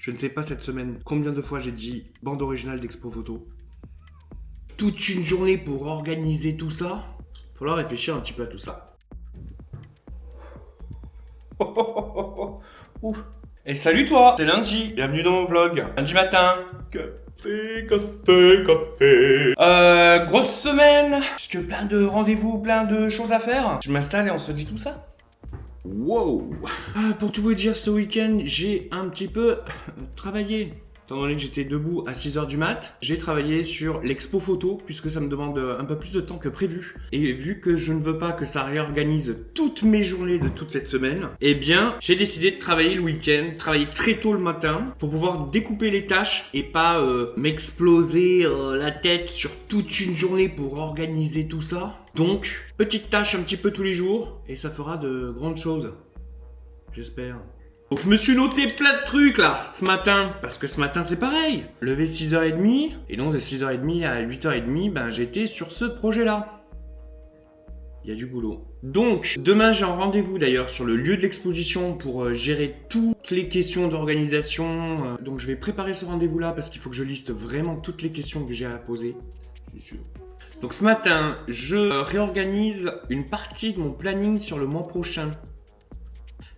Je ne sais pas cette semaine combien de fois j'ai dit bande originale d'Expo Photo. Toute une journée pour organiser tout ça. Il va falloir réfléchir un petit peu à tout ça. Ouh. Et salut toi, c'est lundi, bienvenue dans mon vlog. Lundi matin. Café, café, café. Grosse semaine, puisque plein de rendez-vous, plein de choses à faire. Je m'installe et on se dit tout ça. Wow. Pour tout vous dire, ce week-end, j'ai un petit peu travaillé. Étant donné que j'étais debout à 6h du mat, j'ai travaillé sur l'expo photo, puisque ça me demande un peu plus de temps que prévu. Et vu que je ne veux pas que ça réorganise toutes mes journées de toute cette semaine, eh bien, j'ai décidé de travailler le week-end, travailler très tôt le matin, pour pouvoir découper les tâches et pas m'exploser la tête sur toute une journée pour organiser tout ça. Donc, petite tâche un petit peu tous les jours, et ça fera de grandes choses. J'espère. Donc je me suis noté plein de trucs là, ce matin. Parce que ce matin c'est pareil. Levé 6h30, et donc de 6h30 à 8h30, ben j'étais sur ce projet-là. Il y a du boulot. Donc, demain j'ai un rendez-vous d'ailleurs sur le lieu de l'exposition pour gérer toutes les questions d'organisation. Donc je vais préparer ce rendez-vous-là parce qu'il faut que je liste vraiment toutes les questions que j'ai à poser. C'est sûr. Donc ce matin, je réorganise une partie de mon planning sur le mois prochain.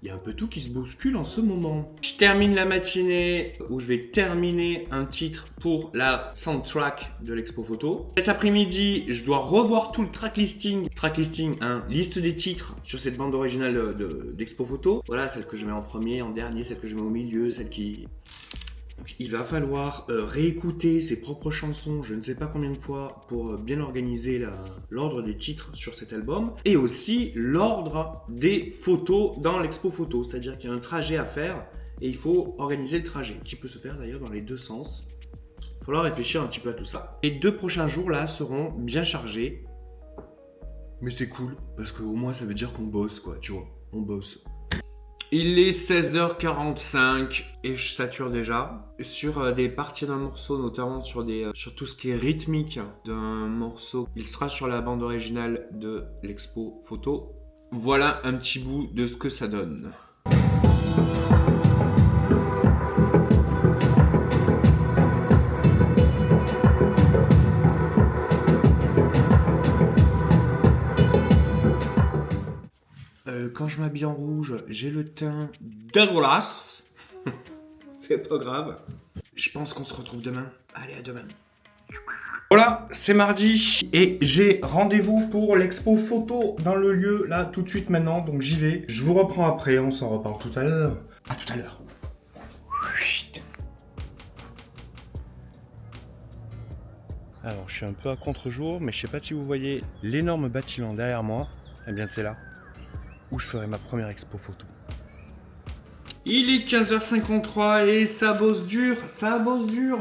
Il y a un peu tout qui se bouscule en ce moment. Je termine la matinée où je vais terminer un titre pour la soundtrack de l'expo photo. Cet après-midi, je dois revoir tout le track listing. Track listing, liste des titres sur cette bande originale d'expo photo. Voilà, celle que je mets en premier, en dernier, celle que je mets au milieu, celle qui... Donc, il va falloir réécouter ses propres chansons, je ne sais pas combien de fois, pour bien organiser l'ordre des titres sur cet album. Et aussi l'ordre des photos dans l'expo photo. C'est-à-dire qu'il y a un trajet à faire et il faut organiser le trajet, qui peut se faire d'ailleurs dans les deux sens. Il va falloir réfléchir un petit peu à tout ça. Les 2 prochains jours là seront bien chargés. Mais c'est cool, parce qu'au moins ça veut dire qu'on bosse quoi, tu vois. On bosse. Il est 16h45 et je sature déjà sur des parties d'un morceau, notamment sur tout ce qui est rythmique d'un morceau. Il sera sur la bande originale de l'expo photo. Voilà un petit bout de ce que ça donne. Quand je m'habille en rouge, j'ai le teint dégueulasse. C'est pas grave. Je pense qu'on se retrouve demain. Allez, à demain. Voilà, c'est mardi et j'ai rendez-vous pour l'expo photo dans le lieu là tout de suite maintenant, donc j'y vais. Je vous reprends après, on s'en reparle tout à l'heure. À tout à l'heure. Alors, je suis un peu à contre-jour, mais je sais pas si vous voyez l'énorme bâtiment derrière moi. Eh bien, c'est là où je ferai ma première expo photo. Il est 15h53 et ça bosse dur, ça bosse dur.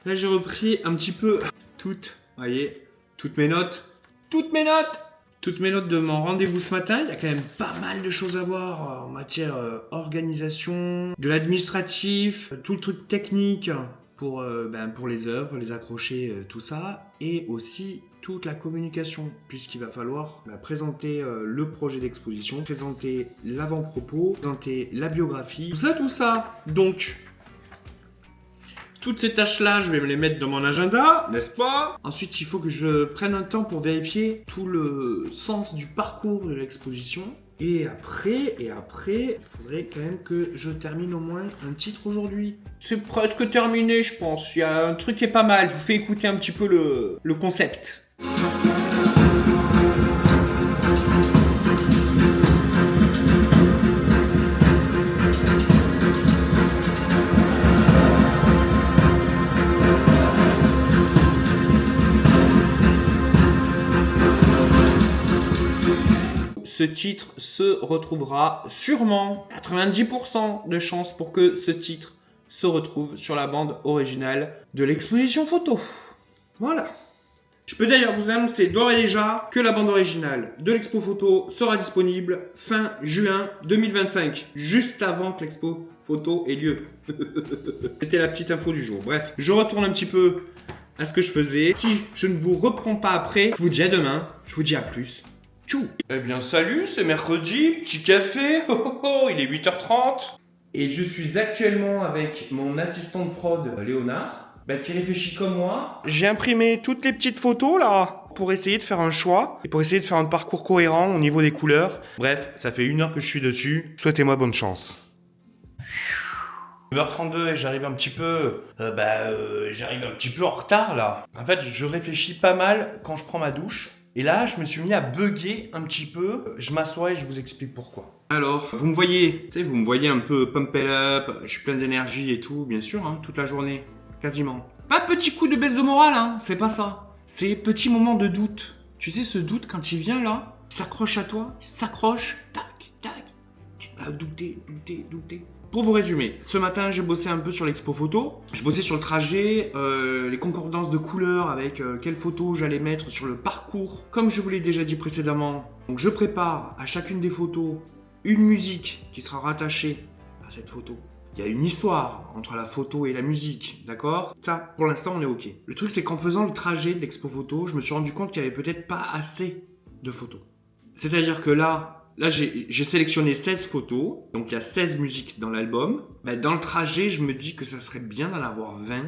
Là, j'ai repris un petit peu toutes mes notes. Toutes mes notes de mon rendez-vous ce matin. Il y a quand même pas mal de choses à voir en matière organisation, de l'administratif, tout le truc technique pour les œuvres, les accrocher, tout ça. Et aussi toute la communication, puisqu'il va falloir présenter le projet d'exposition, présenter l'avant-propos, présenter la biographie, tout ça. Donc, toutes ces tâches-là, je vais me les mettre dans mon agenda, n'est-ce pas? Ensuite, il faut que je prenne un temps pour vérifier tout le sens du parcours de l'exposition. Et après, il faudrait quand même que je termine au moins un titre aujourd'hui. C'est presque terminé, je pense. Il y a un truc qui est pas mal. Je vous fais écouter un petit peu le concept. Ce titre se retrouvera sûrement 90% de chances pour que ce titre se retrouve sur la bande originale de l'exposition photo. Voilà. Je peux d'ailleurs vous annoncer d'ores et déjà que la bande originale de l'expo photo sera disponible fin juin 2025, juste avant que l'expo photo ait lieu. C'était la petite info du jour. Bref, je retourne un petit peu à ce que je faisais. Si je ne vous reprends pas après, je vous dis à demain, je vous dis à plus. Tchou. Eh bien salut, c'est mercredi, petit café, il est 8h30. Et je suis actuellement avec mon assistant de prod, Léonard, qui réfléchit comme moi. J'ai imprimé toutes les petites photos là pour essayer de faire un choix et pour essayer de faire un parcours cohérent au niveau des couleurs. Bref, ça fait 1 heure que je suis dessus. Souhaitez-moi bonne chance. 9h32 et j'arrive un petit peu en retard là. En fait, je réfléchis pas mal quand je prends ma douche. Et là, je me suis mis à bugger un petit peu. Je m'assois et je vous explique pourquoi. Alors, vous me voyez un peu pump it up, je suis plein d'énergie et tout, bien sûr, toute la journée, quasiment. Pas petit coup de baisse de morale, c'est pas ça. C'est petit moment de doute. Tu sais, ce doute, quand il vient là, il s'accroche à toi, il s'accroche, tac, tac. Tu vas douter. Pour vous résumer, ce matin, j'ai bossé un peu sur l'expo photo. Je bossais sur le trajet, les concordances de couleurs avec quelles photos j'allais mettre sur le parcours. Comme je vous l'ai déjà dit précédemment, donc je prépare à chacune des photos une musique qui sera rattachée à cette photo. Il y a une histoire entre la photo et la musique, d'accord? Ça, pour l'instant, on est OK. Le truc, c'est qu'en faisant le trajet de l'expo photo, je me suis rendu compte qu'il n'y avait peut-être pas assez de photos. C'est-à-dire que là, j'ai sélectionné 16 photos, donc il y a 16 musiques dans l'album. Dans le trajet, je me dis que ça serait bien d'en avoir 20.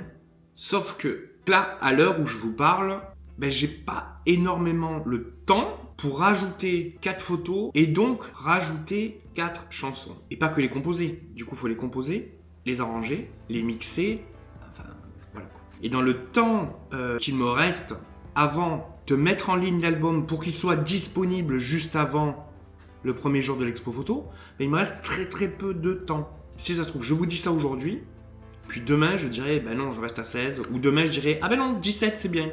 Sauf que là, à l'heure où je vous parle, j'ai pas énormément le temps pour rajouter 4 photos et donc rajouter 4 chansons. Et pas que les composer. Du coup, il faut les composer, les arranger, les mixer, enfin, voilà. Et dans le temps qu'il me reste avant de mettre en ligne l'album pour qu'il soit disponible juste avant le premier jour de l'expo photo, il me reste très peu de temps. Si ça se trouve, je vous dis ça aujourd'hui, puis demain je dirais non, je reste à 16, ou demain je dirais non, 17 c'est bien.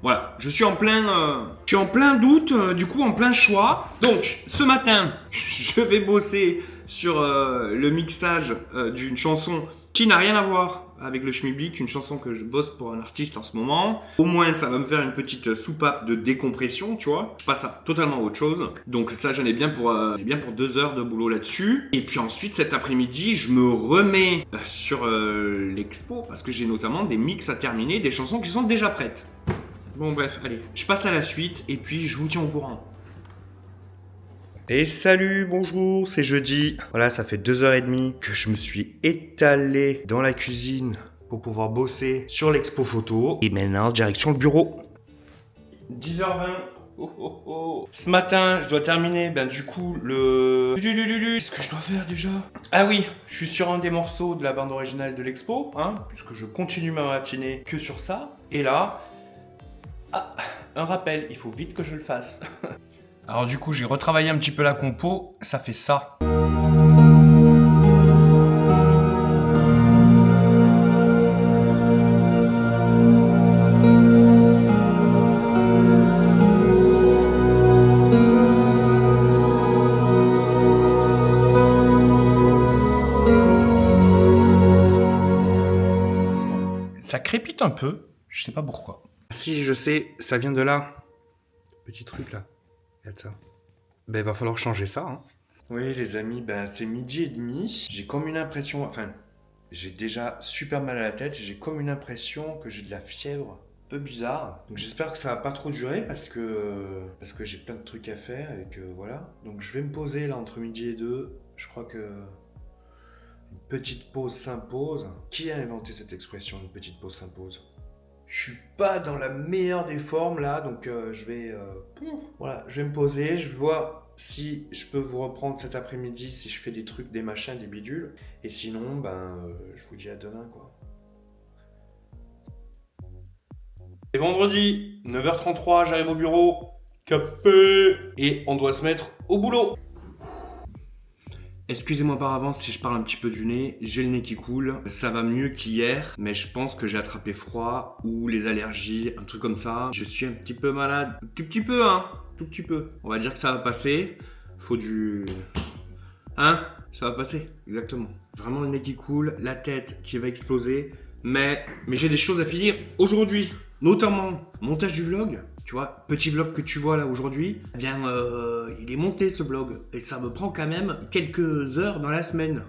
Voilà, je suis en plein doute, du coup en plein choix. Donc ce matin, je vais bosser sur le mixage d'une chanson qui n'a rien à voir avec le schmilblick, une chanson que je bosse pour un artiste en ce moment. Au moins, ça va me faire une petite soupape de décompression, tu vois. Je passe à totalement autre chose. Donc ça, j'en ai bien pour 2 heures de boulot là-dessus. Et puis ensuite, cet après-midi, je me remets sur l'expo parce que j'ai notamment des mix à terminer, des chansons qui sont déjà prêtes. Bon bref, allez, je passe à la suite et puis je vous tiens au courant. Et salut, bonjour, c'est jeudi. Voilà, ça fait 2h30 que je me suis étalé dans la cuisine pour pouvoir bosser sur l'expo photo. Et maintenant, direction le bureau. 10h20. Ce matin, je dois terminer, du coup, le... Qu'est-ce que je dois faire déjà? Ah oui, je suis sur un des morceaux de la bande originale de l'expo, puisque je continue ma matinée que sur ça. Et là... Ah, un rappel, il faut vite que je le fasse. Alors du coup, j'ai retravaillé un petit peu la compo, ça fait ça. Ça crépite un peu, je sais pas pourquoi. Si, je sais, ça vient de là. Petit truc là. Regarde ça. Va falloir changer ça. Oui, les amis, c'est 12h30. J'ai comme une impression... Enfin, j'ai déjà super mal à la tête. J'ai comme une impression que j'ai de la fièvre. Un peu bizarre. Donc j'espère que ça va pas trop durer parce que j'ai plein de trucs à faire et que voilà. Donc je vais me poser là entre midi et 2. Je crois que... Une petite pause s'impose. Qui a inventé cette expression, une petite pause s'impose? Je suis pas dans la meilleure des formes là, donc je vais me poser, je vois si je peux vous reprendre cet après-midi, si je fais des trucs, des machins, des bidules. Et sinon, je vous dis à demain quoi. C'est vendredi, 9h33, j'arrive au bureau, café, et on doit se mettre au boulot. Excusez-moi par avance si je parle un petit peu du nez, j'ai le nez qui coule, ça va mieux qu'hier, mais je pense que j'ai attrapé froid ou les allergies, un truc comme ça. Je suis un petit peu malade, tout petit peu tout petit peu. On va dire que ça va passer, faut du... ça va passer, exactement. Vraiment le nez qui coule, la tête qui va exploser, mais j'ai des choses à finir aujourd'hui, notamment montage du vlog. Tu vois, petit vlog que tu vois là aujourd'hui, il est monté ce vlog et ça me prend quand même quelques heures dans la semaine.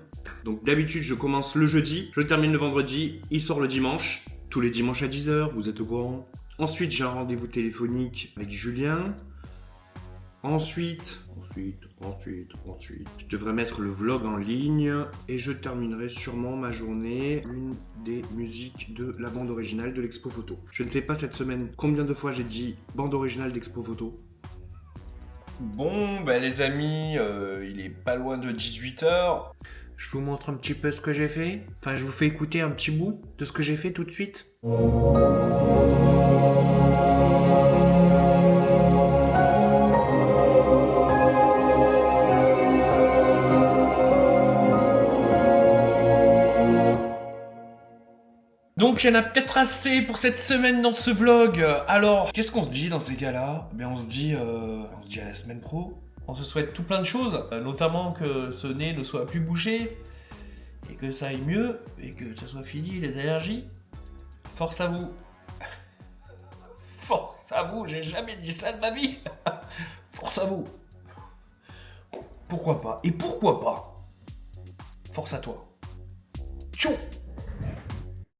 Donc d'habitude, je commence le jeudi, je termine le vendredi, il sort le dimanche, tous les dimanches à 10h, vous êtes au courant. Ensuite, j'ai un rendez-vous téléphonique avec Julien. Ensuite, Ensuite, je devrais mettre le vlog en ligne et je terminerai sûrement ma journée une des musiques de la bande originale de l'Expo Photo. Je ne sais pas cette semaine combien de fois j'ai dit bande originale d'Expo Photo. Bon, bah les amis, il est pas loin de 18h. Je vous montre un petit peu ce que j'ai fait. Enfin, je vous fais écouter un petit bout de ce que j'ai fait tout de suite. Donc il y en a peut-être assez pour cette semaine dans ce vlog. Alors, qu'est-ce qu'on se dit dans ces cas-là? Ben on se dit à la semaine pro. On se souhaite tout plein de choses, notamment que ce nez ne soit plus bouché, et que ça aille mieux, et que ça soit fini les allergies. Force à vous. Force à vous, j'ai jamais dit ça de ma vie. Force à vous. Pourquoi pas? Et pourquoi pas? Force à toi. Tchou!